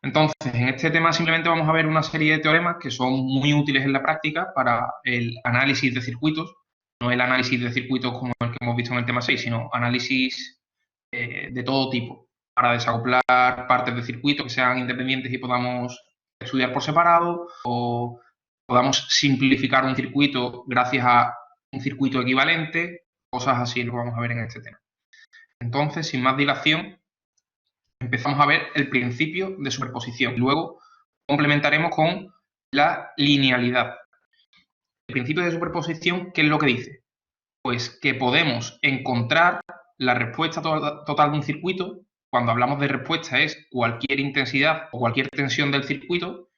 Entonces, en este tema simplemente vamos a ver una serie de teoremas que son muy útiles en la práctica para el análisis de circuitos, no el análisis de circuitos como el que hemos visto en el tema 6, sino análisis de todo tipo, para desacoplar partes de circuito que sean independientes y podamos estudiar por separado, o podamos simplificar un circuito gracias a un circuito equivalente, cosas así lo vamos a ver en este tema. Entonces, sin más dilación, empezamos a ver el principio de superposición. Luego complementaremos con la linealidad. El principio de superposición, ¿qué es lo que dice? Pues que podemos encontrar la respuesta total de un circuito. Cuando hablamos de respuesta es cualquier intensidad o cualquier tensión del circuito,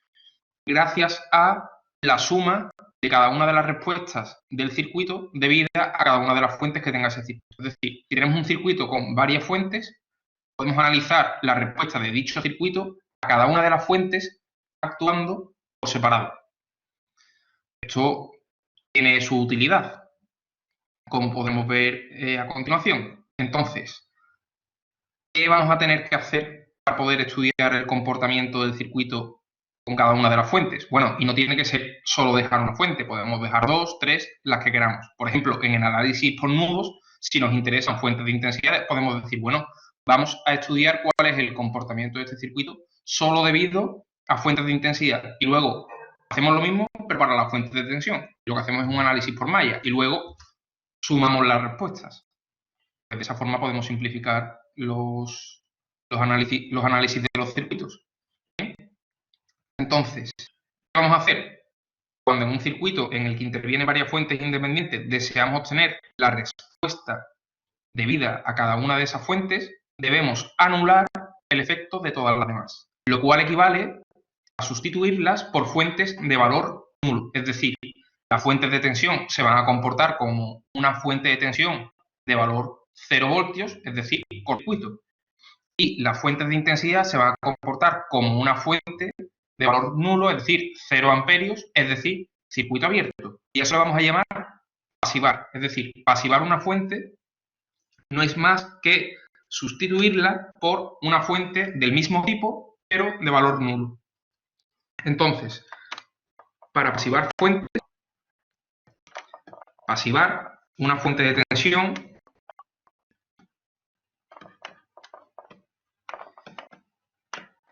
gracias a la suma de cada una de las respuestas del circuito debida a cada una de las fuentes que tenga ese circuito. Es decir, si tenemos un circuito con varias fuentes, podemos analizar la respuesta de dicho circuito a cada una de las fuentes actuando por separado. Esto tiene su utilidad, como podemos ver a continuación. Entonces, ¿qué vamos a tener que hacer para poder estudiar el comportamiento del circuito con cada una de las fuentes? Bueno, y no tiene que ser solo dejar una fuente, podemos dejar dos, tres, las que queramos. Por ejemplo, en el análisis por nudos, si nos interesan fuentes de intensidades, podemos decir, bueno, vamos a estudiar cuál es el comportamiento de este circuito solo debido a fuentes de intensidad. Y luego hacemos lo mismo, pero para las fuentes de tensión. Lo que hacemos es un análisis por malla y luego sumamos las respuestas. De esa forma podemos simplificar los análisis de los circuitos. ¿Bien? Entonces, ¿qué vamos a hacer? Cuando en un circuito en el que intervienen varias fuentes independientes deseamos obtener la respuesta debida a cada una de esas fuentes, debemos anular el efecto de todas las demás, lo cual equivale a sustituirlas por fuentes de valor nulo. Es decir, las fuentes de tensión se van a comportar como una fuente de tensión de valor 0 voltios, es decir, cortocircuito. Y las fuentes de intensidad se van a comportar como una fuente de valor nulo, es decir, 0 amperios, es decir, circuito abierto. Y eso lo vamos a llamar pasivar. Es decir, pasivar una fuente no es más que sustituirla por una fuente del mismo tipo, pero de valor nulo. Entonces, para pasivar una fuente de tensión,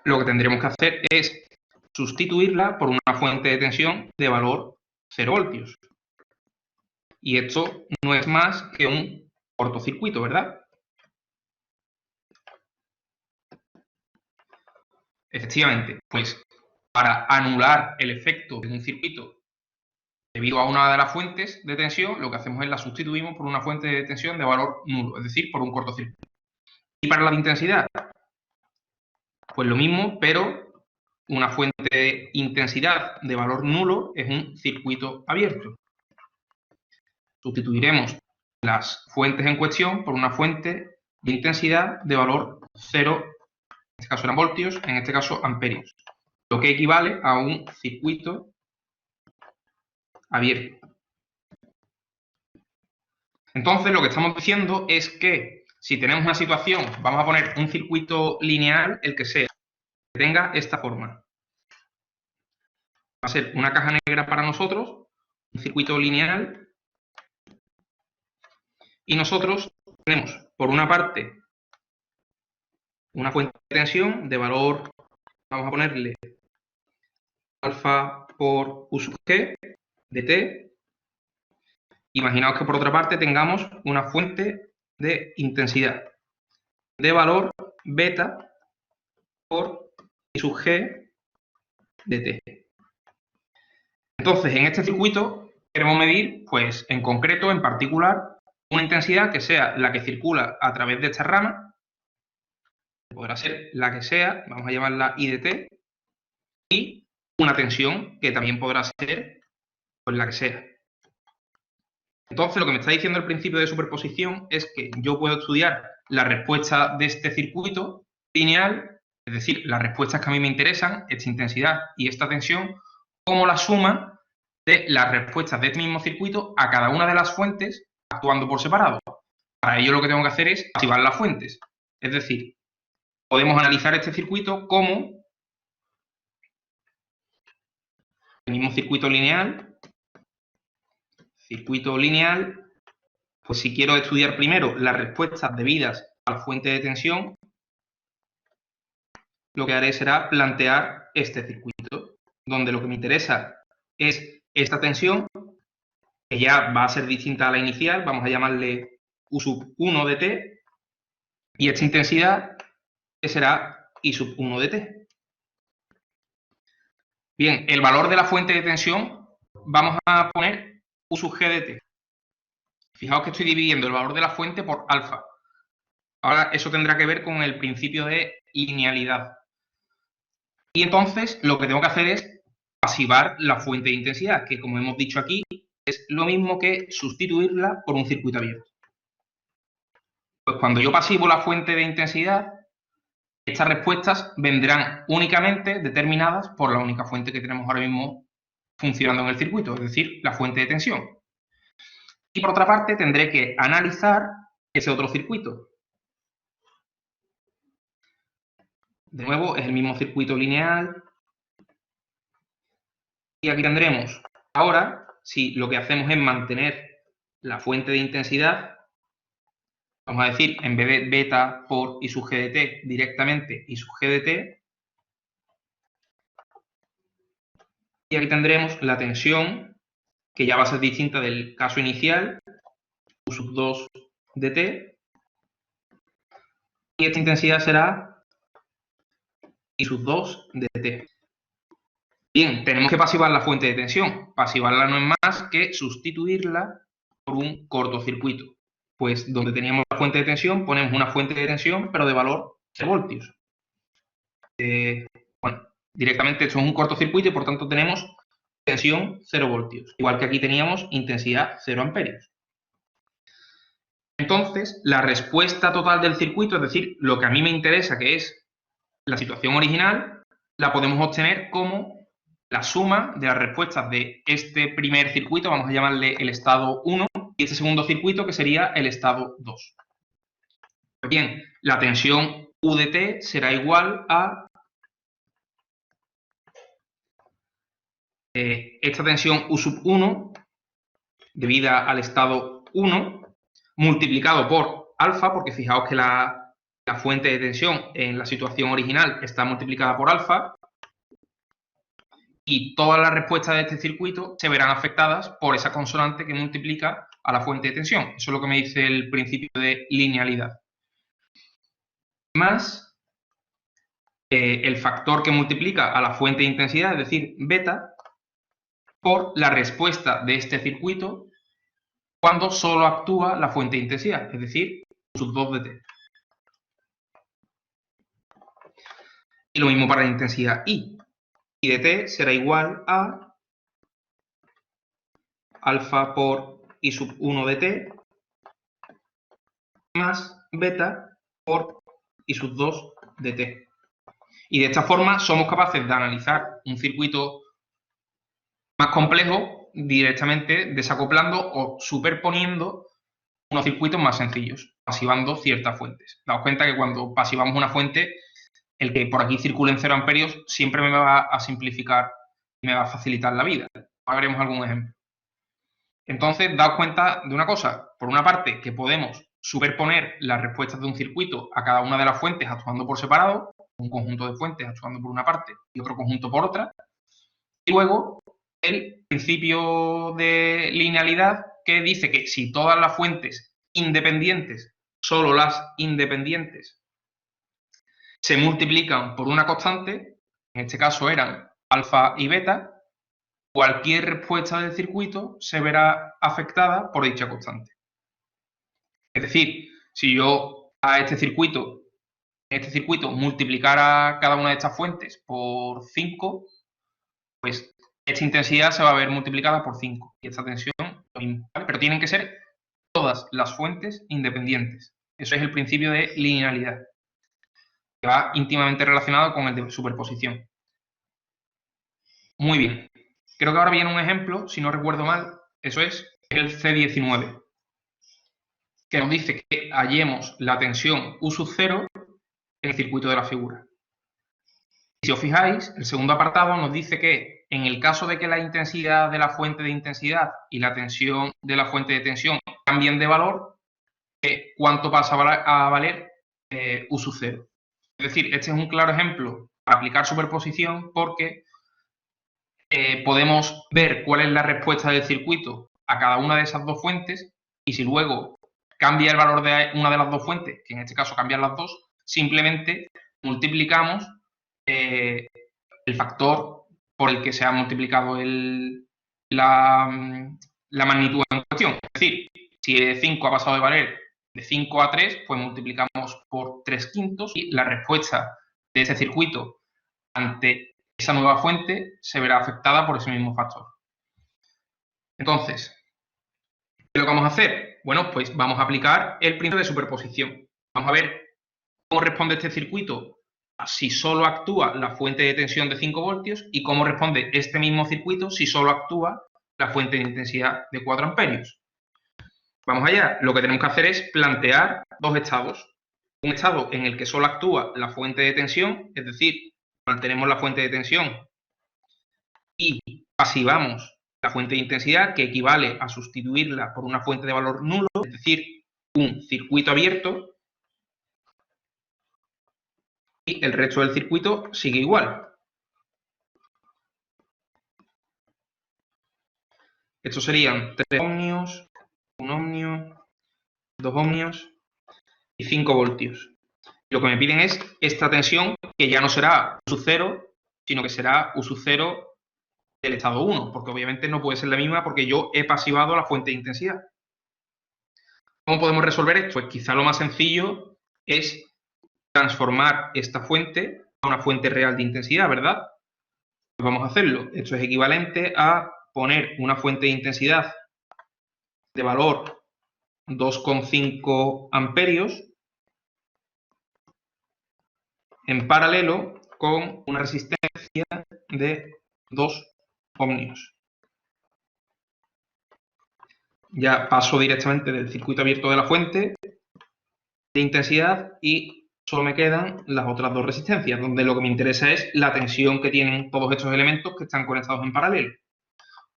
lo que tendríamos que hacer es sustituirla por una fuente de tensión de valor 0 voltios. Y esto no es más que un cortocircuito, ¿verdad? Efectivamente, pues para anular el efecto de un circuito debido a una de las fuentes de tensión, lo que hacemos es la sustituimos por una fuente de tensión de valor nulo, es decir, por un cortocircuito. Y para la de intensidad, pues lo mismo, pero una fuente de intensidad de valor nulo es un circuito abierto. Sustituiremos las fuentes en cuestión por una fuente de intensidad de valor 0, en este caso eran voltios, en este caso amperios, lo que equivale a un circuito abierto. Entonces, lo que estamos diciendo es que si tenemos una situación, vamos a poner un circuito lineal, el que sea, que tenga esta forma. Va a ser una caja negra para nosotros, un circuito lineal, y nosotros tenemos, por una parte, una fuente de tensión de valor, vamos a ponerle alfa por U sub G de T. Imaginaos que por otra parte tengamos una fuente de intensidad de valor beta por I sub G de T. Entonces, en este circuito queremos medir, pues, en concreto, en particular, una intensidad que sea la que circula a través de esta rama, podrá ser la que sea, vamos a llamarla I de T, y una tensión que también podrá ser, pues, la que sea. Entonces, lo que me está diciendo el principio de superposición es que yo puedo estudiar la respuesta de este circuito lineal, es decir, las respuestas que a mí me interesan, esta intensidad y esta tensión, como la suma de las respuestas de este mismo circuito a cada una de las fuentes actuando por separado. Para ello lo que tengo que hacer es activar las fuentes. Es decir, podemos analizar este circuito como el mismo circuito lineal, pues si quiero estudiar primero las respuestas debidas a la fuente de tensión, lo que haré será plantear este circuito, donde lo que me interesa es esta tensión, que ya va a ser distinta a la inicial, vamos a llamarle U sub 1 de t, y esta intensidad que será I sub 1 de t. Bien, el valor de la fuente de tensión vamos a poner U sub g de t. Fijaos que estoy dividiendo el valor de la fuente por alfa. Ahora eso tendrá que ver con el principio de linealidad. Y entonces lo que tengo que hacer es pasivar la fuente de intensidad, que como hemos dicho aquí, es lo mismo que sustituirla por un circuito abierto. Pues cuando yo pasivo la fuente de intensidad, estas respuestas vendrán únicamente determinadas por la única fuente que tenemos ahora mismo funcionando en el circuito, es decir, la fuente de tensión. Y por otra parte tendré que analizar ese otro circuito. De nuevo, es el mismo circuito lineal. Y aquí tendremos, ahora, si lo que hacemos es mantener la fuente de intensidad, vamos a decir, en vez de beta por I sub g de t, directamente I sub g de t. Y aquí tendremos la tensión, que ya va a ser distinta del caso inicial, U sub 2 de t. Y esta intensidad será I sub 2 de t. Bien, tenemos que pasivar la fuente de tensión. Pasivarla no es más que sustituirla por un cortocircuito. Pues donde teníamos la fuente de tensión, ponemos una fuente de tensión, pero de valor 0 voltios. Bueno, directamente esto es un cortocircuito y por tanto tenemos tensión 0 voltios. Igual que aquí teníamos intensidad 0 amperios. Entonces, la respuesta total del circuito, es decir, lo que a mí me interesa, que es la situación original, la podemos obtener como la suma de las respuestas de este primer circuito, vamos a llamarle el estado 1, y este segundo circuito, que sería el estado 2. Pues bien, la tensión U de t será igual a esta tensión U sub 1, debida al estado 1, multiplicado por alfa, porque fijaos que la fuente de tensión en la situación original está multiplicada por alfa, y todas las respuestas de este circuito se verán afectadas por esa consonante que multiplica a la fuente de tensión. Eso es lo que me dice el principio de linealidad. Más el factor que multiplica a la fuente de intensidad, es decir, beta, por la respuesta de este circuito cuando solo actúa la fuente de intensidad, es decir, U sub 2 de t. Y lo mismo para la intensidad I. I de t será igual a alfa por I sub 1 de t más beta por I sub 2 de t. Y de esta forma somos capaces de analizar un circuito más complejo directamente desacoplando o superponiendo unos circuitos más sencillos, pasivando ciertas fuentes. Daos cuenta que cuando pasivamos una fuente, el que por aquí circule en 0 amperios siempre me va a simplificar y me va a facilitar la vida. Ahora veremos algún ejemplo. Entonces, daos cuenta de una cosa. Por una parte, que podemos superponer las respuestas de un circuito a cada una de las fuentes actuando por separado, un conjunto de fuentes actuando por una parte y otro conjunto por otra. Y luego, el principio de linealidad, que dice que si todas las fuentes independientes, solo las independientes, se multiplican por una constante, en este caso eran alfa y beta, cualquier respuesta del circuito se verá afectada por dicha constante. Es decir, si yo a este circuito multiplicara cada una de estas fuentes por 5, pues esta intensidad se va a ver multiplicada por 5 y esta tensión lo mismo, ¿vale? Pero tienen que ser todas las fuentes independientes. Eso es el principio de linealidad, que va íntimamente relacionado con el de superposición. Muy bien. Creo que ahora viene un ejemplo, si no recuerdo mal, eso es el C19, que nos dice que hallemos la tensión U sub 0 en el circuito de la figura. Si os fijáis, el segundo apartado nos dice que en el caso de que la intensidad de la fuente de intensidad y la tensión de la fuente de tensión cambien de valor, ¿cuánto pasa a valer U sub 0? Es decir, este es un claro ejemplo para aplicar superposición porque podemos ver cuál es la respuesta del circuito a cada una de esas dos fuentes y si luego cambia el valor de una de las dos fuentes, que en este caso cambian las dos, simplemente multiplicamos el factor por el que se ha multiplicado la magnitud en cuestión. Es decir, si 5 ha pasado de valer de 5 a 3, pues multiplicamos por 3/5 y la respuesta de ese circuito ante esa nueva fuente se verá afectada por ese mismo factor. Entonces, ¿qué es lo que vamos a hacer? Bueno, pues vamos a aplicar el principio de superposición. Vamos a ver cómo responde este circuito si solo actúa la fuente de tensión de 5 voltios y cómo responde este mismo circuito si solo actúa la fuente de intensidad de 4 amperios. Vamos allá. Lo que tenemos que hacer es plantear dos estados. Un estado en el que solo actúa la fuente de tensión, es decir, mantenemos la fuente de tensión y pasivamos la fuente de intensidad, que equivale a sustituirla por una fuente de valor nulo, es decir, un circuito abierto, y el resto del circuito sigue igual. Estos serían 3 ohmios, 1 ohmio, 2 ohmios y 5 voltios. Lo que me piden es esta tensión, que ya no será U sub 0, sino que será U sub 0 del estado 1, porque obviamente no puede ser la misma porque yo he pasivado la fuente de intensidad. ¿Cómo podemos resolver esto? Pues quizá lo más sencillo es transformar esta fuente a una fuente real de intensidad, ¿verdad? Pues vamos a hacerlo. Esto es equivalente a poner una fuente de intensidad de valor 2,5 amperios en paralelo con una resistencia de 2 ohmios. Ya paso directamente del circuito abierto de la fuente de intensidad y solo me quedan las otras dos resistencias, donde lo que me interesa es la tensión que tienen todos estos elementos que están conectados en paralelo.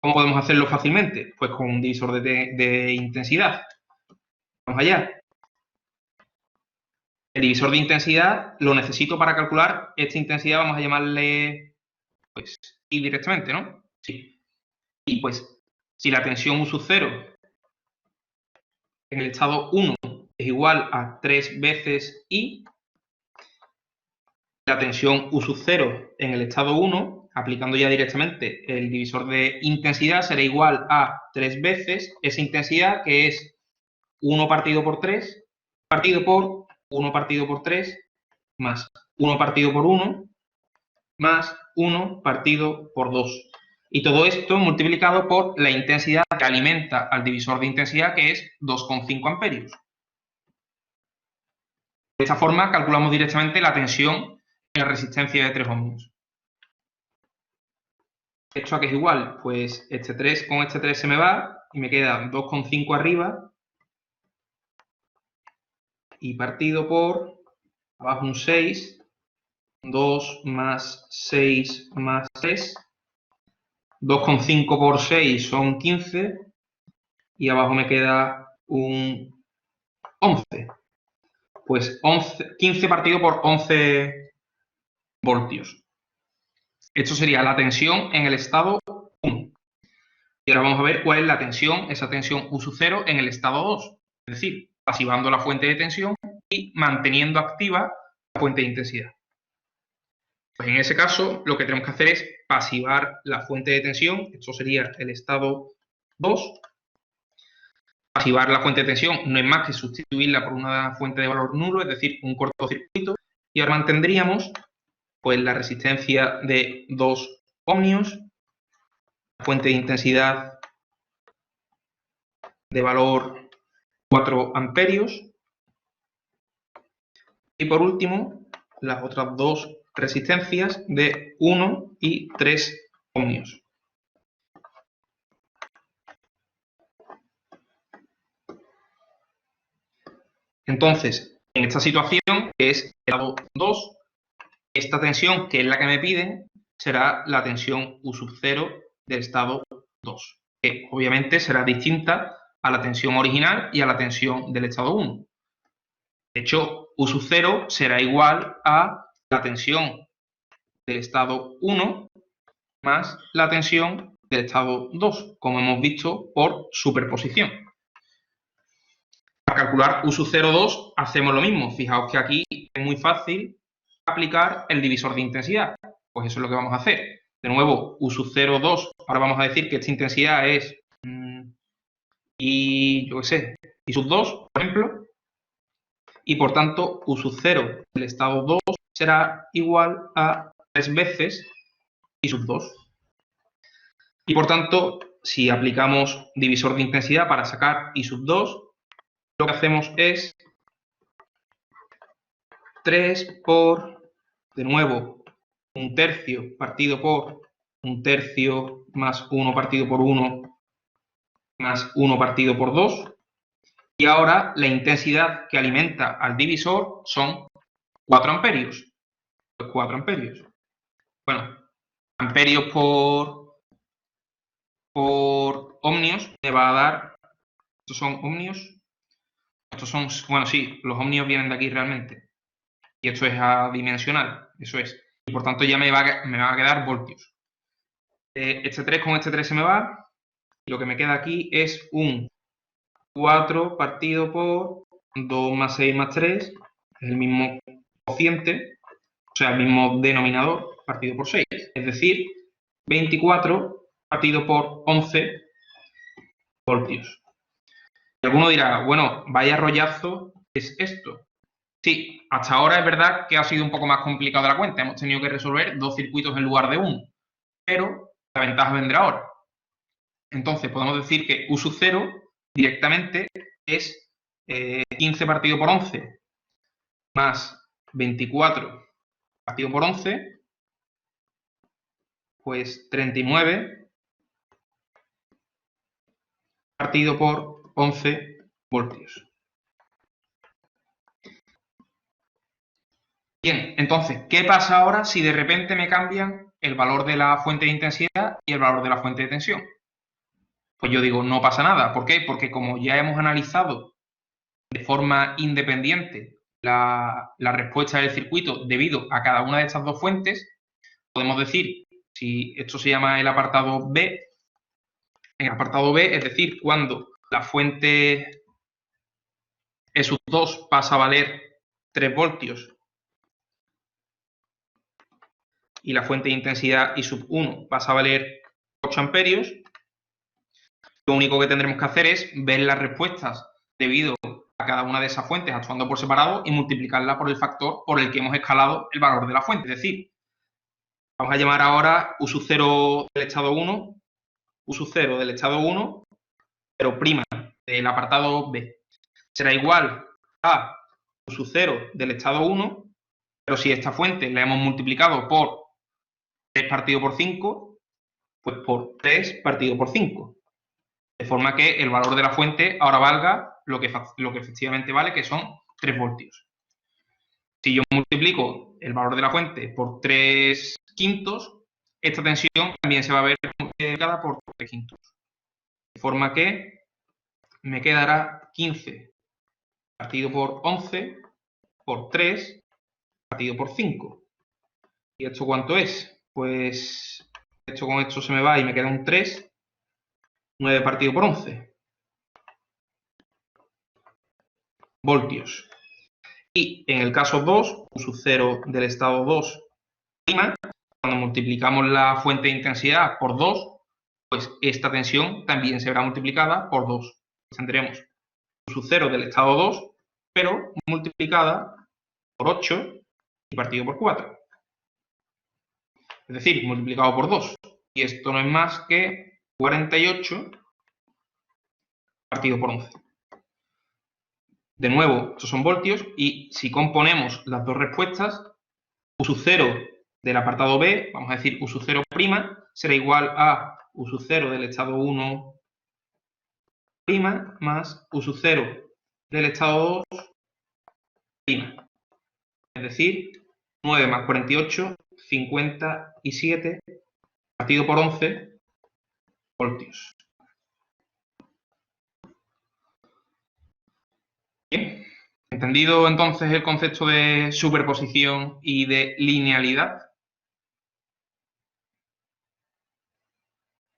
¿Cómo podemos hacerlo fácilmente? Pues con un divisor de intensidad. Vamos allá. El divisor de intensidad lo necesito para calcular esta intensidad, vamos a llamarle, pues, I directamente, ¿no? Sí. Y pues, si la tensión U sub 0 en el estado 1 es igual a 3 veces I, la tensión U sub 0 en el estado 1, aplicando ya directamente el divisor de intensidad, será igual a 3 veces esa intensidad, que es 1 partido por 3, partido por 1 partido por 3, más 1 partido por 1, más 1 partido por 2. Y todo esto multiplicado por la intensidad que alimenta al divisor de intensidad, que es 2,5 amperios. De esta forma calculamos directamente la tensión en la resistencia de 3 ohmios. ¿Esto a qué es igual? Pues este 3 con este 3 se me va y me queda 2,5 arriba y partido por abajo un 6, 2 más 6 más 3, 2,5 por 6 son 15 y abajo me queda un 11. Pues 15 partido por 11 voltios. Esto sería la tensión en el estado 1. Y ahora vamos a ver cuál es la tensión, esa tensión U sub 0 en el estado 2. Es decir, pasivando la fuente de tensión y manteniendo activa la fuente de intensidad. Pues en ese caso lo que tenemos que hacer es pasivar la fuente de tensión. Esto sería el estado 2. Pasivar la fuente de tensión no es más que sustituirla por una fuente de valor nulo, es decir, un cortocircuito. Y ahora mantendríamos pues la resistencia de 2 ohmios, la fuente de intensidad de valor 4 amperios y por último las otras dos resistencias de 1 y 3 ohmios. Entonces, en esta situación, que es el lado 2, esta tensión, que es la que me piden, será la tensión U sub 0 del estado 2, que obviamente será distinta a la tensión original y a la tensión del estado 1. De hecho, U sub 0 será igual a la tensión del estado 1 más la tensión del estado 2, como hemos visto por superposición. Para calcular U sub 0,2 hacemos lo mismo. Fijaos que aquí es muy fácil aplicar el divisor de intensidad. Pues eso es lo que vamos a hacer. De nuevo, U sub 0,2, ahora vamos a decir que esta intensidad es I sub 2, por ejemplo, y por tanto U sub 0 del estado 2 será igual a 3 veces I sub 2. Y por tanto, si aplicamos divisor de intensidad para sacar I sub 2, lo que hacemos es 3 por, de nuevo, 1/3 partido por 1/3 más 1 partido por 1 más 1 partido por 2. Y ahora la intensidad que alimenta al divisor son 4 amperios. Pues 4 amperios. Bueno, amperios por ohmios me va a dar, estos son ohmios, estos son, bueno, sí, los ohmios vienen de aquí realmente, y esto es adimensional, eso es, y por tanto ya me va a quedar voltios. Este 3 con este 3 se me va, y lo que me queda aquí es un 4 partido por 2 más 6 más 3, es el mismo cociente, o sea, el mismo denominador partido por 6, es decir, 24 partido por 11 voltios. Y alguno dirá, bueno, vaya rollazo es esto. Sí, hasta ahora es verdad que ha sido un poco más complicado de la cuenta. Hemos tenido que resolver 2 circuitos en lugar de uno. Pero la ventaja vendrá ahora. Entonces podemos decir que U sub 0 directamente es 15 partido por 11 más 24 partido por 11, pues 39 partido por 11 voltios. Bien, entonces, ¿qué pasa ahora si de repente me cambian el valor de la fuente de intensidad y el valor de la fuente de tensión? Pues yo digo, no pasa nada. ¿Por qué? Porque como ya hemos analizado de forma independiente la respuesta del circuito debido a cada una de estas dos fuentes, podemos decir, si esto se llama el apartado B, en el apartado B, es decir, cuando la fuente E sub 2 pasa a valer 3 voltios y la fuente de intensidad I sub 1 pasa a valer 8 amperios, lo único que tendremos que hacer es ver las respuestas debido a cada una de esas fuentes actuando por separado y multiplicarla por el factor por el que hemos escalado el valor de la fuente. Es decir, vamos a llamar ahora U sub 0 del estado 1, U sub 0 del estado 1, pero prima del apartado B. Será igual a U sub 0 del estado 1, pero si esta fuente la hemos multiplicado por 3 partido por 5, pues por 3 partido por 5. De forma que el valor de la fuente ahora valga lo que efectivamente vale, que son 3 voltios. Si yo multiplico el valor de la fuente por 3 quintos, esta tensión también se va a ver multiplicada por 3 quintos. De forma que me quedará 15 partido por 11 por 3 partido por 5. ¿Y esto cuánto es? Pues esto con esto se me va y me queda un 3. 9 partido por 11 voltios. Y en el caso 2, U sub 0 del estado 2 prima, cuando multiplicamos la fuente de intensidad por 2, pues esta tensión también se verá multiplicada por 2. Tendremos U sub 0 del estado 2, pero multiplicada por 8 y partido por 4. Es decir, multiplicado por 2. Y esto no es más que 48 partido por 11. De nuevo, estos son voltios, y si componemos las dos respuestas, U sub 0 del apartado B, vamos a decir U sub 0', será igual a U sub 0 del estado 1' más U sub 0 del estado 2'. Es decir, 9 más 48, 57 partido por 11 voltios. Bien, entendido entonces el concepto de superposición y de linealidad.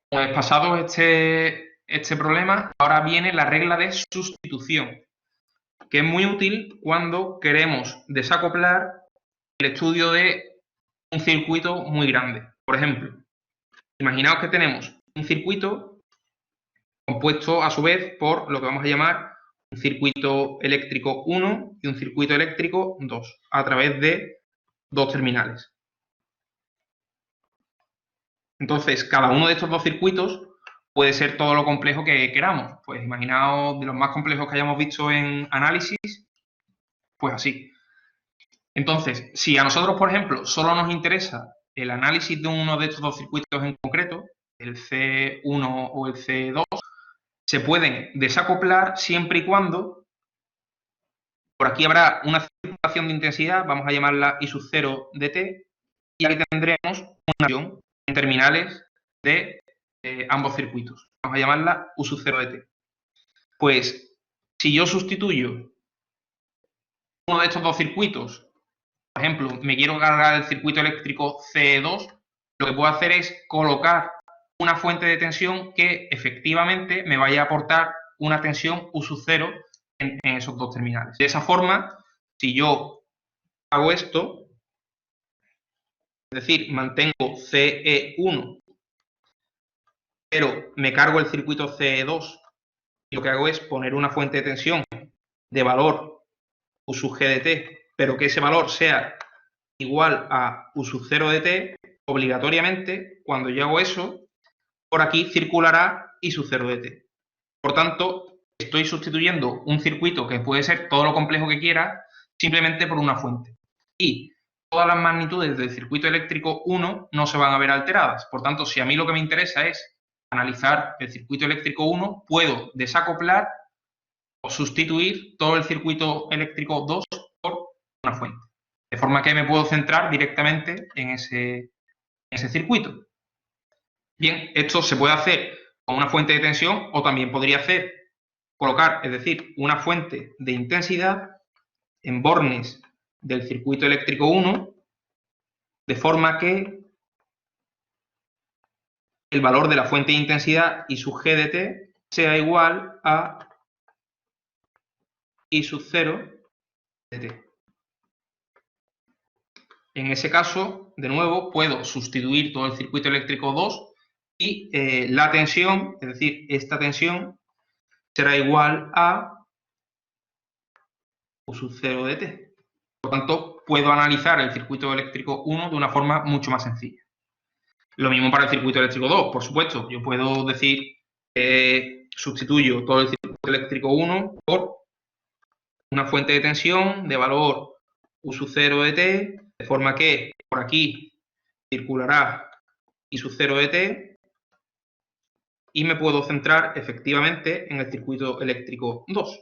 Pues pasado este problema, ahora viene la regla de sustitución, que es muy útil cuando queremos desacoplar el estudio de un circuito muy grande. Por ejemplo, imaginaos que tenemos un circuito compuesto a su vez por lo que vamos a llamar un circuito eléctrico 1 y un circuito eléctrico 2, a través de dos terminales. Entonces, cada uno de estos dos circuitos puede ser todo lo complejo que queramos. Pues imaginaos de los más complejos que hayamos visto en análisis, pues así. Entonces, si a nosotros, por ejemplo, solo nos interesa el análisis de uno de estos dos circuitos en concreto, el C1 o el C2, se pueden desacoplar siempre y cuando por aquí habrá una circulación de intensidad, vamos a llamarla I sub 0 de t, y aquí tendremos una acción en terminales de ambos circuitos. Vamos a llamarla U sub 0 de t. Pues si yo sustituyo uno de estos dos circuitos, por ejemplo, me quiero cargar el circuito eléctrico C2, lo que puedo hacer es colocar una fuente de tensión que efectivamente me vaya a aportar una tensión U sub 0 en esos dos terminales. De esa forma, si yo hago esto, es decir, mantengo CE1, pero me cargo el circuito CE2, y lo que hago es poner una fuente de tensión de valor U sub G de t, pero que ese valor sea igual a U sub 0 de t, obligatoriamente, cuando yo hago eso, por aquí circulará I sub 0 de t. Por tanto, estoy sustituyendo un circuito que puede ser todo lo complejo que quiera, simplemente por una fuente. Y todas las magnitudes del circuito eléctrico 1 no se van a ver alteradas. Por tanto, si a mí lo que me interesa es analizar el circuito eléctrico 1, puedo desacoplar o sustituir todo el circuito eléctrico 2 por una fuente. De forma que me puedo centrar directamente en ese circuito. Bien, esto se puede hacer con una fuente de tensión o también podría hacer colocar, es decir, una fuente de intensidad en bornes del circuito eléctrico 1, de forma que el valor de la fuente de intensidad I sub G de t sea igual a I sub 0 de t. En ese caso, de nuevo, puedo sustituir todo el circuito eléctrico 2 y la tensión, es decir, esta tensión, será igual a U sub 0 de t. Por tanto, puedo analizar el circuito eléctrico 1 de una forma mucho más sencilla. Lo mismo para el circuito eléctrico 2, por supuesto. Yo puedo decir que sustituyo todo el circuito eléctrico 1 por una fuente de tensión de valor U sub 0 de t, de forma que por aquí circulará I sub 0 de t y me puedo centrar efectivamente en el circuito eléctrico 2.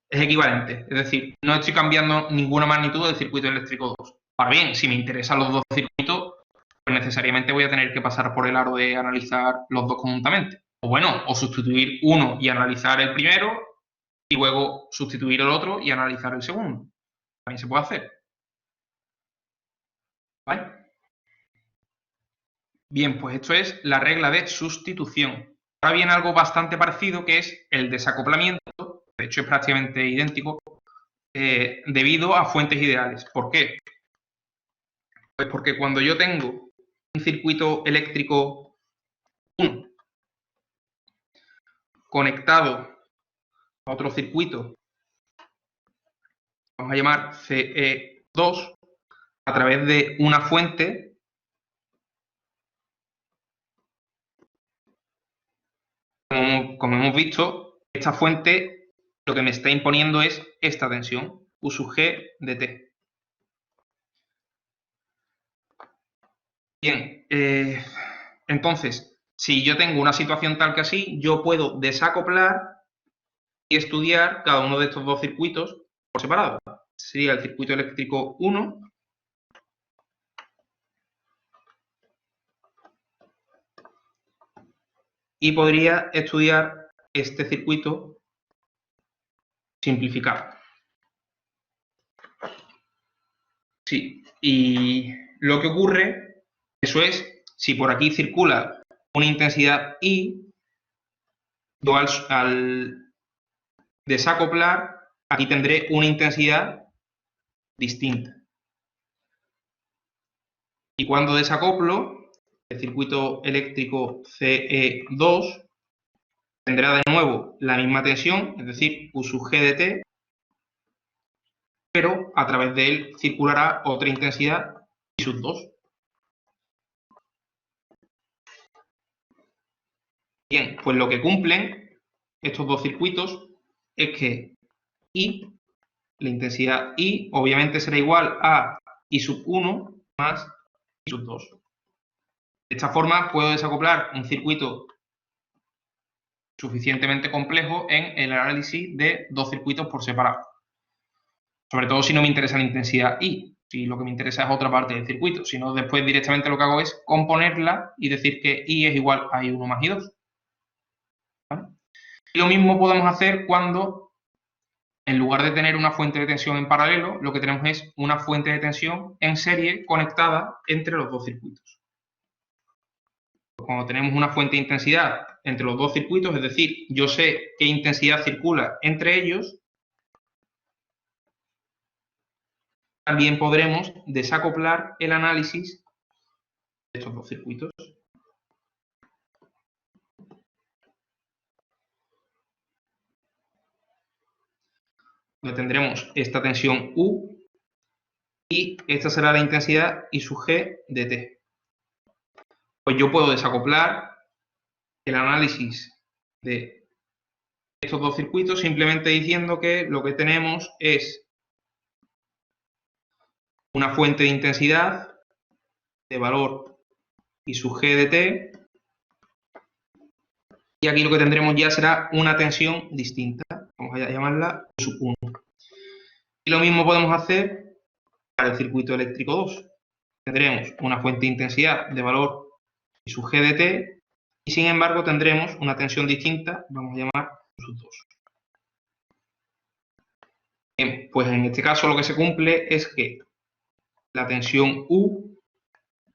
Es equivalente, es decir, no estoy cambiando ninguna magnitud del circuito eléctrico 2. Ahora bien, si me interesan los dos circuitos, pues necesariamente voy a tener que pasar por el aro de analizar los dos conjuntamente. O bueno, o sustituir uno y analizar el primero, y luego sustituir el otro y analizar el segundo. También se puede hacer. ¿Vale? Bien, pues esto es la regla de sustitución. Ahora viene algo bastante parecido, que es el desacoplamiento. De hecho, es prácticamente idéntico, debido a fuentes ideales. ¿Por qué? Pues porque cuando yo tengo un circuito eléctrico 1 conectado a otro circuito, vamos a llamar CE2, a través de una fuente, como hemos visto, esta fuente lo que me está imponiendo es esta tensión, U sub G de t. Bien, entonces, si yo tengo una situación tal que así, yo puedo desacoplar y estudiar cada uno de estos dos circuitos por separado. sería el circuito eléctrico 1. Y podría estudiar este circuito simplificado. Sí, y lo que ocurre, eso es, si por aquí circula una intensidad I, yo al desacoplar, aquí tendré una intensidad distinta. Y cuando desacoplo, el circuito eléctrico CE2 tendrá de nuevo la misma tensión, es decir, U sub G de T, pero a través de él circulará otra intensidad I sub 2. Bien, pues lo que cumplen estos dos circuitos es que I, la intensidad I, obviamente será igual a I sub 1 más I sub 2. De esta forma puedo desacoplar un circuito suficientemente complejo en el análisis de dos circuitos por separado. Sobre todo si no me interesa la intensidad I, si lo que me interesa es otra parte del circuito. Si no, después directamente lo que hago es componerla y decir que I es igual a I1 más I2. ¿Vale? Y lo mismo podemos hacer cuando, en lugar de tener una fuente de tensión en paralelo, lo que tenemos es una fuente de tensión en serie conectada entre los dos circuitos. Cuando tenemos una fuente de intensidad entre los dos circuitos, es decir, yo sé qué intensidad circula entre ellos, también podremos desacoplar el análisis de estos dos circuitos. Donde tendremos esta tensión U y esta será la intensidad I sub G de T. Pues yo puedo desacoplar el análisis de estos dos circuitos simplemente diciendo que lo que tenemos es una fuente de intensidad de valor I sub G de T y aquí lo que tendremos ya será una tensión distinta, vamos a llamarla U sub 1. Y lo mismo podemos hacer para el circuito eléctrico 2. Tendremos una fuente de intensidad de valor I sub G de T y sin embargo tendremos una tensión distinta, vamos a llamar U sub 2. Bien, pues en este caso lo que se cumple es que la tensión U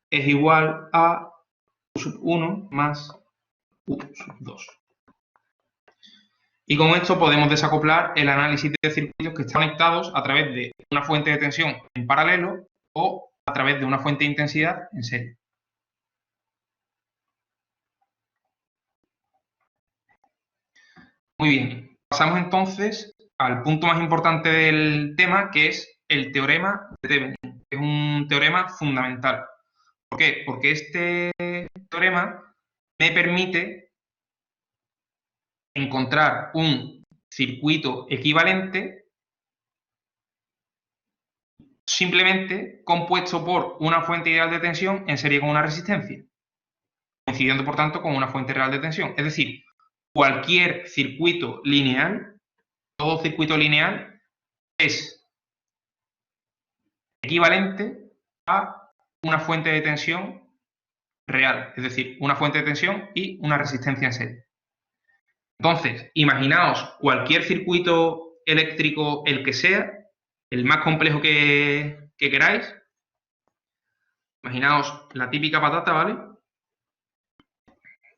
es igual a U sub 1 más U sub 2. Y con esto podemos desacoplar el análisis de circuitos que están conectados a través de una fuente de tensión en paralelo o a través de una fuente de intensidad en serie. Muy bien, pasamos entonces al punto más importante del tema, que es el teorema de Thevenin, que es un teorema fundamental. ¿Por qué? Porque este teorema me permite encontrar un circuito equivalente simplemente compuesto por una fuente ideal de tensión en serie con una resistencia, coincidiendo por tanto con una fuente real de tensión. Es decir, cualquier circuito lineal, todo circuito lineal es equivalente a una fuente de tensión real, es decir, una fuente de tensión y una resistencia en serie. Entonces, imaginaos cualquier circuito eléctrico, el que sea, el más complejo que queráis. Imaginaos la típica patata, ¿vale?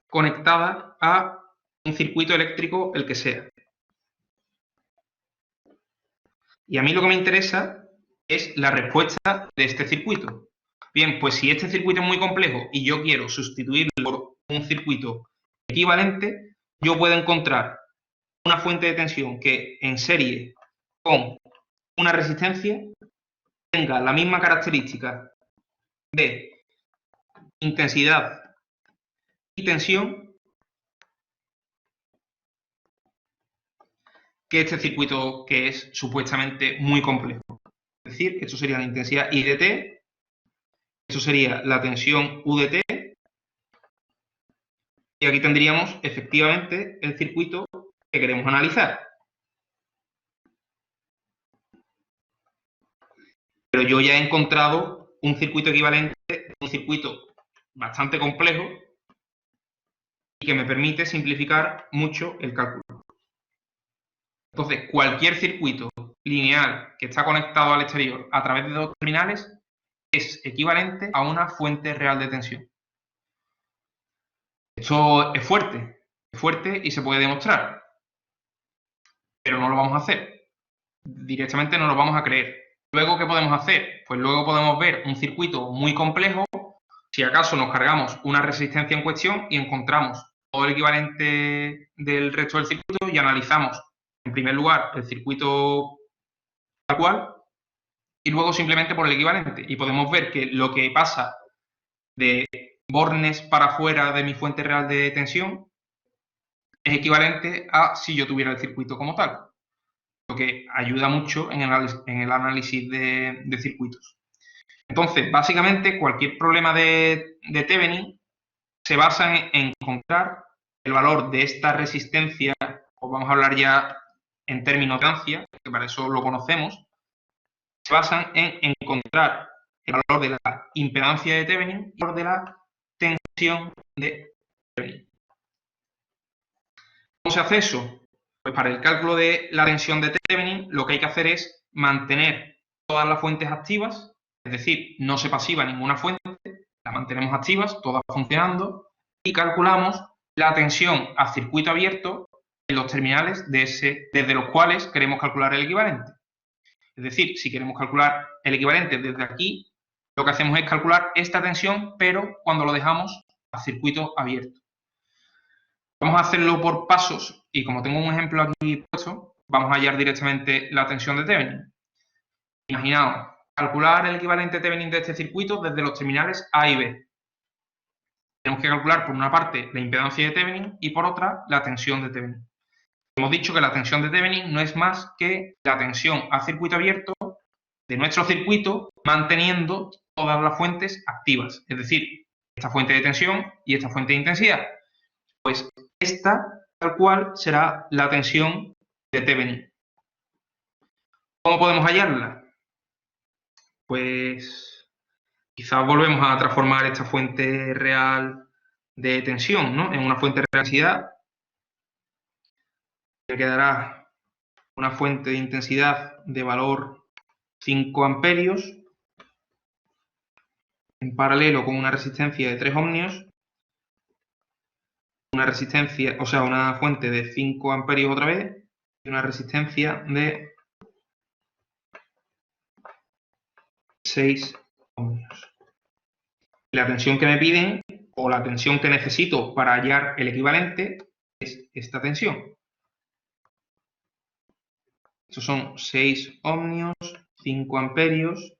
Conectada a un circuito eléctrico, el que sea. Y a mí lo que me interesa es la respuesta de este circuito. Bien, pues si este circuito es muy complejo y yo quiero sustituirlo por un circuito equivalente, yo puedo encontrar una fuente de tensión que en serie con una resistencia tenga la misma característica de intensidad y tensión que este circuito que es supuestamente muy complejo. Es decir, esto sería la intensidad I de T, esto sería la tensión U de T, y aquí tendríamos efectivamente el circuito que queremos analizar. pero yo ya he encontrado un circuito equivalente, un circuito bastante complejo y que me permite simplificar mucho el cálculo. Entonces, cualquier circuito lineal que está conectado al exterior a través de dos terminales es equivalente a una fuente real de tensión. Esto es fuerte y se puede demostrar, pero no lo vamos a hacer. Directamente no lo vamos a creer. Luego, ¿qué podemos hacer? Pues luego podemos ver un circuito muy complejo, si acaso nos cargamos una resistencia en cuestión y encontramos todo el equivalente del resto del circuito y analizamos, en primer lugar, el circuito tal cual y luego simplemente por el equivalente. Y podemos ver que lo que pasa de bornes para afuera de mi fuente real de tensión es equivalente a si yo tuviera el circuito como tal, lo que ayuda mucho en el análisis de circuitos. Entonces, básicamente, cualquier problema de Thevenin se basa en encontrar el valor de esta resistencia, o vamos a hablar ya en términos de impedancia, que para eso lo conocemos, se basan en encontrar el valor de la impedancia de Thevenin y el valor de la tensión de Thevenin. ¿Cómo se hace eso? Pues para el cálculo de la tensión de Thevenin, lo que hay que hacer es mantener todas las fuentes activas, es decir, no se pasiva ninguna fuente, las mantenemos activas, todas funcionando, y calculamos la tensión a circuito abierto en los terminales desde los cuales queremos calcular el equivalente. Es decir, si queremos calcular el equivalente desde aquí, lo que hacemos es calcular esta tensión, pero cuando lo dejamos a circuito abierto. Vamos a hacerlo por pasos y como tengo un ejemplo aquí puesto, vamos a hallar directamente la tensión de Thevenin. Imaginaos, calcular el equivalente Thevenin de este circuito desde los terminales A y B. Tenemos que calcular por una parte la impedancia de Thevenin y por otra la tensión de Thevenin. Hemos dicho que la tensión de Thevenin no es más que la tensión a circuito abierto de nuestro circuito manteniendo todas las fuentes activas, es decir, esta fuente de tensión y esta fuente de intensidad. Pues esta, tal cual, será la tensión de Thevenin. ¿Cómo podemos hallarla? Pues quizás volvemos a transformar esta fuente real de tensión, ¿no?, en una fuente de densidad. Que quedará una fuente de intensidad de valor 5 amperios en paralelo con una resistencia de 3 ohmios, una resistencia, o sea, una fuente de 5 amperios otra vez y una resistencia de 6 ohmios. La tensión que me piden o la tensión que necesito para hallar el equivalente es esta tensión. Estos son 6 ohmios, 5 amperios,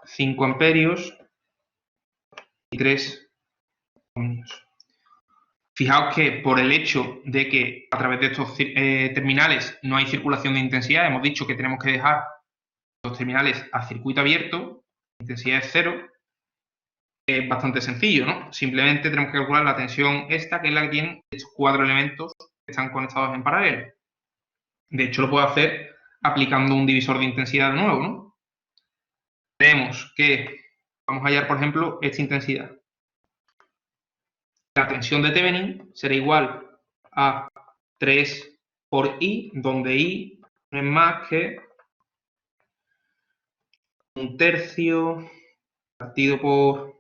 5 amperios y 3 ohmios. Fijaos que por el hecho de que a través de estos terminales no hay circulación de intensidad, hemos dicho que tenemos que dejar los terminales a circuito abierto, la intensidad es 0, es bastante sencillo, ¿no? Simplemente tenemos que calcular la tensión esta, que es la que tienen estos 4 elementos que están conectados en paralelo. De hecho, lo puedo hacer aplicando un divisor de intensidad de nuevo, ¿no? Tenemos que, vamos a hallar, por ejemplo, esta intensidad. La tensión de Thevenin será igual a 3 por I, donde I no es más que 1/3 partido por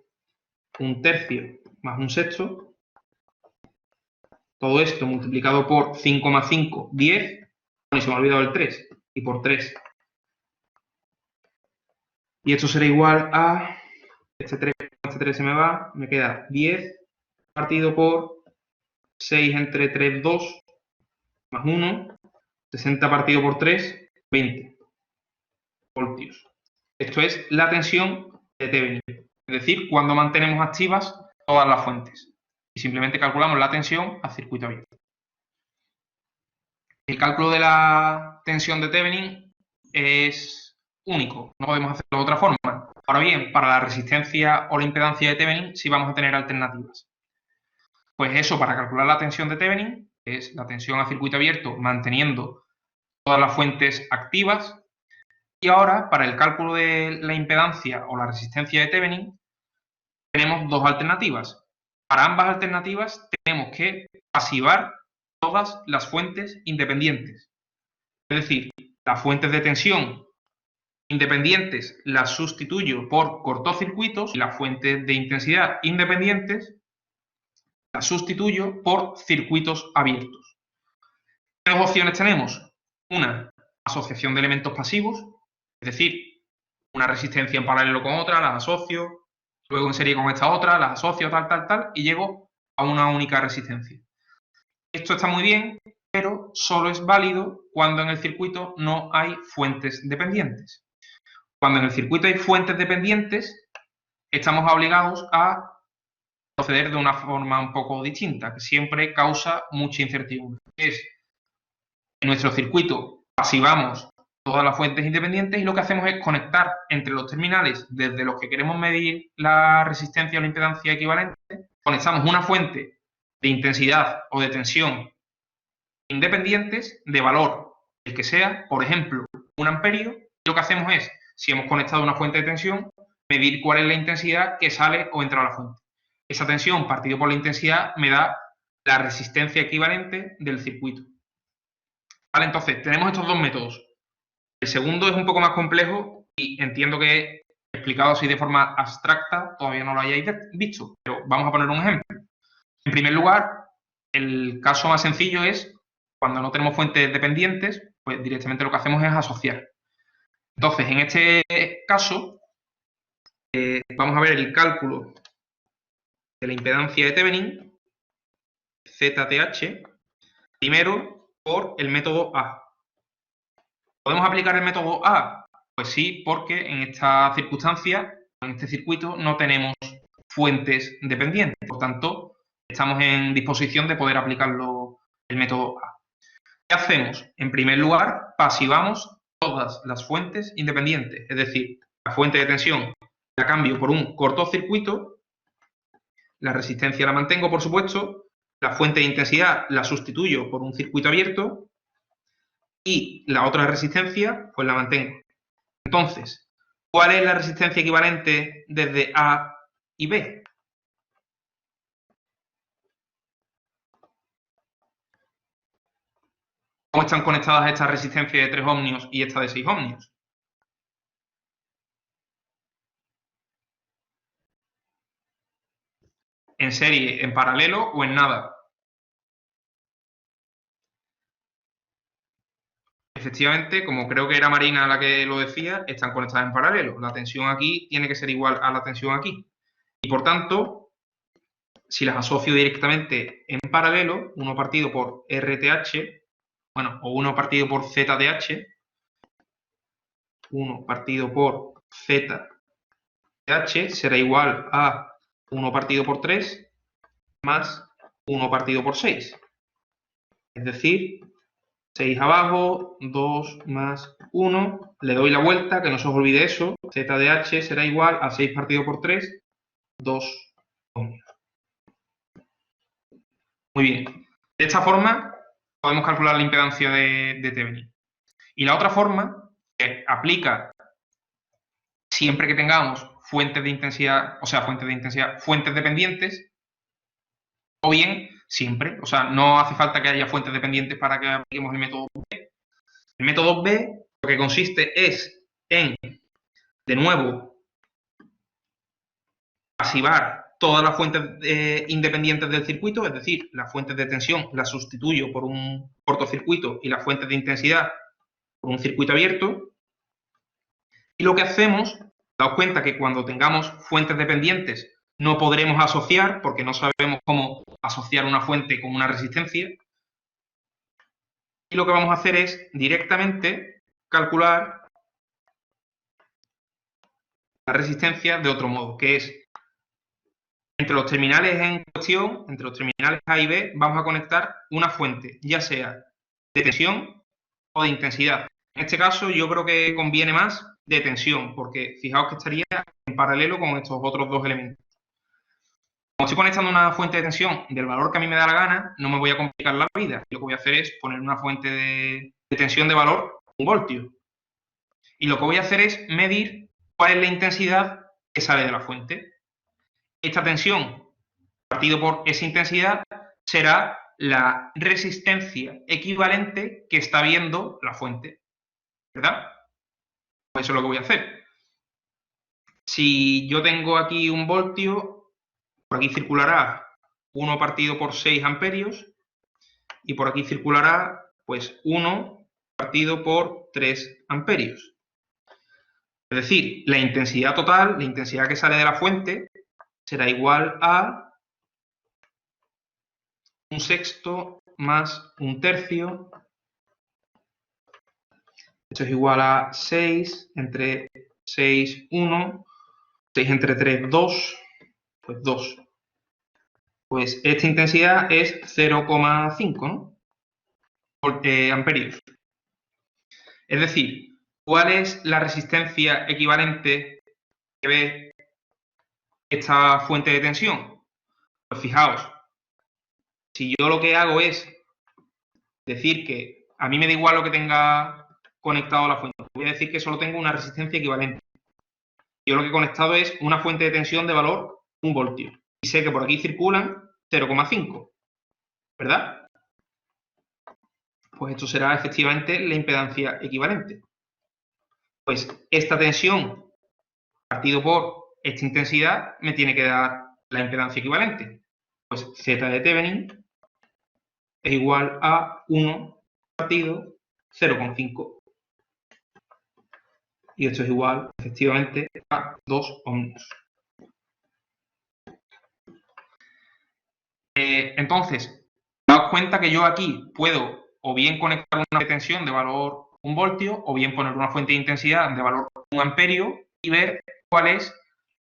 1/3 más 1/6. Todo esto multiplicado por 5 más 5, 10. Y se me ha olvidado el 3. Y por 3. Y esto será igual a, este 3 se me va, me queda 10 partido por 6 entre 3, 2, más 1, 60 partido por 3, 20 voltios. Esto es la tensión de Thevenin, es decir, cuando mantenemos activas todas las fuentes. Y simplemente calculamos la tensión a circuito abierto. El cálculo de la tensión de Thevenin es único, no podemos hacerlo de otra forma. Ahora bien, para la resistencia o la impedancia de Thevenin sí vamos a tener alternativas. Pues eso, para calcular la tensión de Thevenin, es la tensión a circuito abierto manteniendo todas las fuentes activas, Y ahora, para el cálculo de la impedancia o la resistencia de Thevenin, tenemos dos alternativas. Para ambas alternativas tenemos que pasivar todas las fuentes independientes. Es decir, las fuentes de tensión independientes las sustituyo por cortocircuitos y las fuentes de intensidad independientes las sustituyo por circuitos abiertos. ¿Qué dos opciones tenemos? Una, asociación de elementos pasivos, es decir, una resistencia en paralelo con otra, las asocio, luego en serie con esta otra, las asocio, tal, y llego a una única resistencia. Esto está muy bien, pero solo es válido cuando en el circuito no hay fuentes dependientes. Cuando en el circuito hay fuentes dependientes, estamos obligados a proceder de una forma un poco distinta, que siempre causa mucha incertidumbre. Es, en nuestro circuito pasivamos todas las fuentes independientes y lo que hacemos es conectar entre los terminales desde los que queremos medir la resistencia o la impedancia equivalente, conectamos una fuente de intensidad o de tensión independientes de valor, el que sea, por ejemplo, 1 amperio, y lo que hacemos es, si hemos conectado una fuente de tensión, medir cuál es la intensidad que sale o entra a la fuente. Esa tensión partido por la intensidad me da la resistencia equivalente del circuito. Vale, entonces, tenemos estos dos métodos. El segundo es un poco más complejo y entiendo que explicado así de forma abstracta todavía no lo hayáis visto, pero vamos a poner un ejemplo. En primer lugar, el caso más sencillo es cuando no tenemos fuentes dependientes, pues directamente lo que hacemos es asociar. Entonces, en este caso, vamos a ver el cálculo de la impedancia de Thevenin, ZTH, primero por el método A. ¿Podemos aplicar el método A? Pues sí, porque en esta circunstancia, en este circuito, no tenemos fuentes dependientes. Por tanto, estamos en disposición de poder aplicarlo el método A. ¿Qué hacemos? En primer lugar, pasivamos todas las fuentes independientes. Es decir, la fuente de tensión la cambio por un cortocircuito, la resistencia la mantengo, por supuesto, la fuente de intensidad la sustituyo por un circuito abierto y la otra resistencia, pues la mantengo. Entonces, ¿cuál es la resistencia equivalente desde A y B? ¿Cómo están conectadas esta resistencia de 3 ohmios y esta de 6 ohmios? ¿En serie, en paralelo o en nada? Efectivamente, como creo que era Marina la que lo decía, están conectadas en paralelo. La tensión aquí tiene que ser igual a la tensión aquí. Y por tanto, si las asocio directamente en paralelo, 1 partido por RTH, bueno, o 1 partido por ZTH, 1 partido por ZTH será igual a 1 partido por 3 más 1 partido por 6. Es decir, 6 abajo, 2 más 1, le doy la vuelta, que no se os olvide eso, ZDH será igual a 6 partido por 3, 2 ohmios. Muy bien. De esta forma podemos calcular la impedancia de Thevenin. Y la otra forma, que aplica siempre que tengamos fuentes de intensidad, fuentes dependientes, o bien siempre, o sea, no hace falta que haya fuentes dependientes para que apliquemos el método B. El método B lo que consiste es en, de nuevo, pasivar todas las fuentes independientes del circuito, es decir, las fuentes de tensión las sustituyo por un cortocircuito y las fuentes de intensidad por un circuito abierto. Y lo que hacemos, daos cuenta que cuando tengamos fuentes dependientes no podremos asociar, porque no sabemos cómo asociar una fuente con una resistencia. Y lo que vamos a hacer es directamente calcular la resistencia de otro modo, que es entre los terminales en cuestión, entre los terminales A y B, vamos a conectar una fuente, ya sea de tensión o de intensidad. En este caso yo creo que conviene más de tensión, porque fijaos que estaría en paralelo con estos otros dos elementos. Como estoy conectando una fuente de tensión del valor que a mí me da la gana, no me voy a complicar la vida. Lo que voy a hacer es poner una fuente de tensión de valor 1 voltio. Y lo que voy a hacer es medir cuál es la intensidad que sale de la fuente. Esta tensión partido por esa intensidad será la resistencia equivalente que está viendo la fuente, ¿verdad? Pues eso es lo que voy a hacer. Si yo tengo aquí un voltio, por aquí circulará 1 partido por 6 amperios y por aquí circulará pues 1 partido por 3 amperios. Es decir, la intensidad total, la intensidad que sale de la fuente, será igual a 1/6 más 1/3. Esto es igual a 6 entre 6, 1. 6 entre 3, 2. Pues 2. Pues esta intensidad es 0,5, ¿no? Amperios. Es decir, ¿cuál es la resistencia equivalente que ve esta fuente de tensión? Pues fijaos, si yo lo que hago es decir que a mí me da igual lo que tenga conectado a la fuente, voy a decir que solo tengo una resistencia equivalente. Yo lo que he conectado es una fuente de tensión de valor 1 voltio. Y sé que por aquí circulan 0,5, ¿verdad? Pues esto será efectivamente la impedancia equivalente. Pues esta tensión partido por esta intensidad me tiene que dar la impedancia equivalente. Pues Z de Thevenin es igual a 1 partido 0,5. Y esto es igual, efectivamente, a 2 ohmios. Entonces, daos cuenta que yo aquí puedo o bien conectar una tensión de valor 1 voltio o bien poner una fuente de intensidad de valor 1 amperio y ver cuál es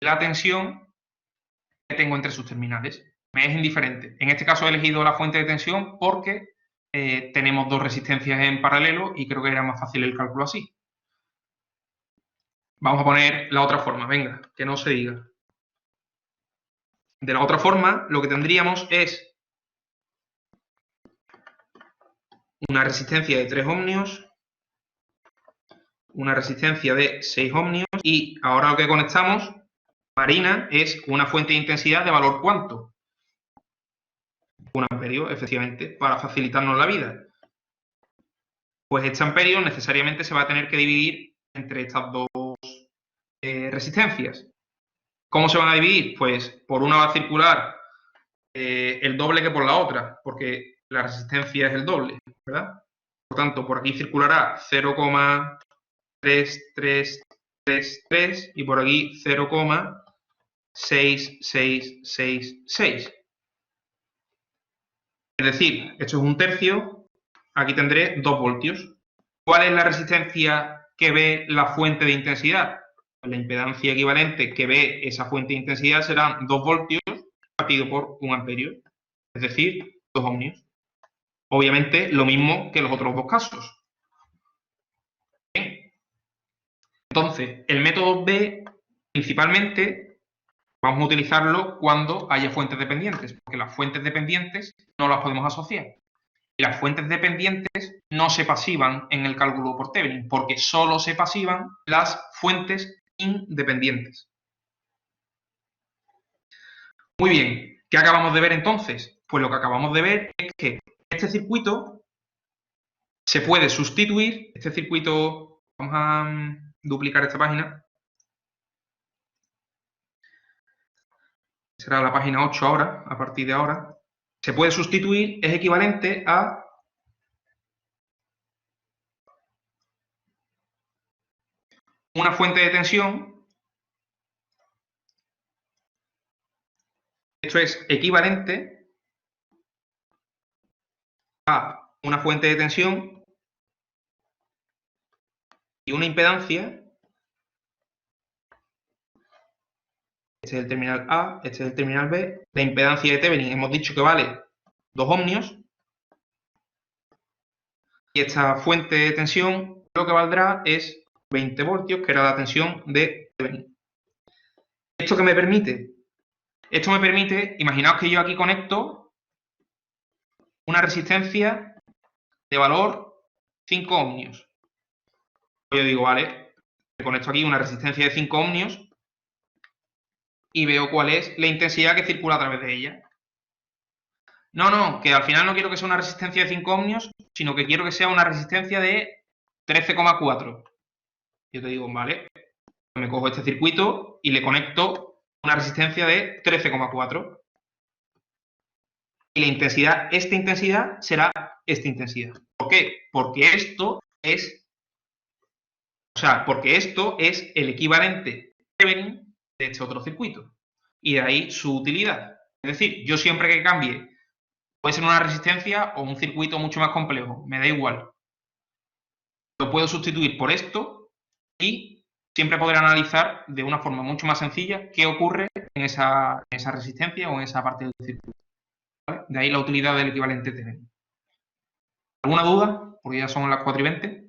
la tensión que tengo entre sus terminales. Me es indiferente. En este caso he elegido la fuente de tensión porque tenemos 2 resistencias en paralelo y creo que era más fácil el cálculo así. Vamos a poner la otra forma, venga, que no se diga. De la otra forma, lo que tendríamos es una resistencia de 3 ohmios, una resistencia de 6 ohmios y ahora lo que conectamos, marina, es una fuente de intensidad de valor ¿cuánto? 1 amperio, efectivamente, para facilitarnos la vida. Pues este amperio necesariamente se va a tener que dividir entre estas dos resistencias. ¿Cómo se van a dividir? Pues por una va a circular el doble que por la otra, porque la resistencia es el doble, ¿verdad? Por tanto, por aquí circulará 0,3333 y por aquí 0,6666. Es decir, esto es 1/3, aquí tendré 2 voltios. ¿Cuál es la resistencia que ve la fuente de intensidad? Pues la impedancia equivalente que ve esa fuente de intensidad serán 2 voltios partido por 1 amperio, es decir, 2 ohmios. Obviamente, lo mismo que los otros dos casos. Bien. Entonces, el método B, principalmente, vamos a utilizarlo cuando haya fuentes dependientes, porque las fuentes dependientes no las podemos asociar. Y las fuentes dependientes no se pasivan en el cálculo por Thevenin, porque solo se pasivan las fuentes independientes. Muy bien, ¿qué acabamos de ver entonces? Pues lo que acabamos de ver es que este circuito se puede sustituir, este circuito, vamos a duplicar esta página, será la página 8 ahora, a partir de ahora, se puede sustituir, es equivalente a una fuente de tensión. Esto es equivalente a una fuente de tensión y una impedancia. Este es el terminal A, este es el terminal B. La impedancia de Thevenin hemos dicho que vale 2 ohmios. Y esta fuente de tensión lo que valdrá es 20 voltios, que era la tensión de Thevenin. ¿Esto qué me permite? Esto me permite, imaginaos que yo aquí conecto una resistencia de valor 5 ohmios. Yo digo, vale, Le conecto aquí una resistencia de 5 ohmios y veo cuál es la intensidad que circula a través de ella. No, que al final no quiero que sea una resistencia de 5 ohmios, sino que quiero que sea una resistencia de 13,4. Yo te digo, vale, me cojo este circuito y le conecto una resistencia de 13,4. Y la intensidad, esta intensidad será esta intensidad. ¿Por qué? Porque esto es el equivalente Thevenin de este otro circuito. Y de ahí su utilidad. Es decir, yo siempre que cambie, puede ser una resistencia o un circuito mucho más complejo, me da igual. Lo puedo sustituir por esto y siempre podré analizar de una forma mucho más sencilla qué ocurre en esa resistencia o en esa parte del circuito. ¿Vale? De ahí la utilidad del equivalente Thevenin. ¿Alguna duda? Porque ya son las 4:20.